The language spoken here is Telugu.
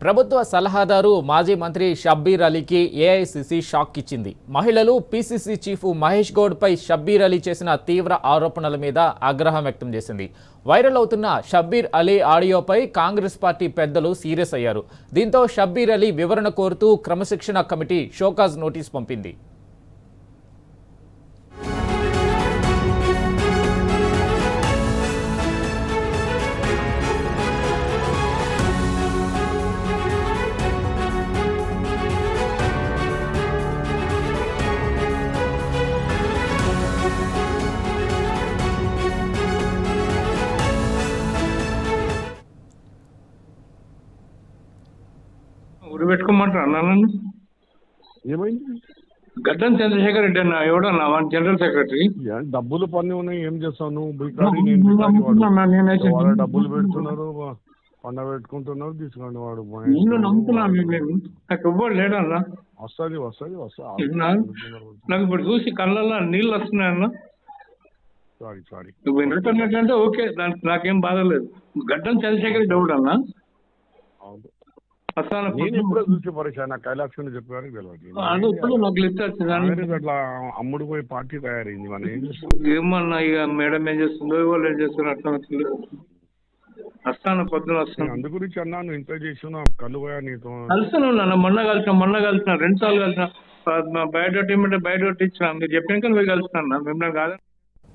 ప్రభుత్వ సలహాదారు మాజీ మంత్రి షబ్బీర్ అలీకి ఏఐసీసీ షాక్ ఇచ్చింది. మహిళలు పీసీసీ చీఫ్ మహేష్ గౌడ్పై షబ్బీర్ అలీ చేసిన తీవ్ర ఆరోపణల మీద ఆగ్రహం వ్యక్తం చేసింది. వైరల్ అవుతున్న షబ్బీర్ అలీ ఆడియోపై కాంగ్రెస్ పార్టీ పెద్దలు సీరియస్ అయ్యారు. దీంతో షబ్బీర్ అలీ వివరణ కోరుతూ క్రమశిక్షణ కమిటీ షోకాజ్ నోటీస్ పంపింది. ఊరు పెట్టుకోమంటారు అన్నాను. ఏమైంది? గడ్డం చంద్రశేఖర్ రెడ్డి అన్న ఎవడన్నా వాడి జనరల్ సెక్రటరీ. డబ్బులు పన్ను ఉన్నాయి, ఏం చేస్తావు నువ్వు? బికారి నేను బికారి వాడు. వాళ్ళ డబ్బులు పెడుతున్నారు, పండ పెట్టుకుంటున్నారు, తీసుకోండి. వాడు నేను నమ్ముతున్నాను, నాకు ఎవ్వడు లేడన్నా. వస్తుంది. నాకు ఇప్పుడు చూసి కళ్ళల్లో నీళ్ళు వస్తున్నాయన్న. సారీ నువ్వు వినటంటే ఓకే, దానికి నాకేం బాధ లేదు. గడ్డం చంద్రశేఖర్ రెడ్డి ఎవడన్నా? నేను ఎప్పుడో చూసి పరిచయం, నాకు కైలాక్షన్ చెప్పారు అట్లా అమ్ముడు పోయి పార్టీ తయారైంది. మనం ఏం చేస్తాం? ఏమన్నా ఇక మేడం ఏం చేస్తుందో వాళ్ళు ఏం చేస్తున్నారు అట్లా వస్తాను, పొద్దున వస్తాను. అందు గురించి అన్నాను, ఇంత చేసిన కళ్ళు పోయా నీతో కలిసాను. మొన్న కలిసిన 2 సార్లు కలిసిన. బయోడేట్ ఇచ్చిన మీరు చెప్పాక నువ్వు కలిసినా మిమ్మల్ని కాదు.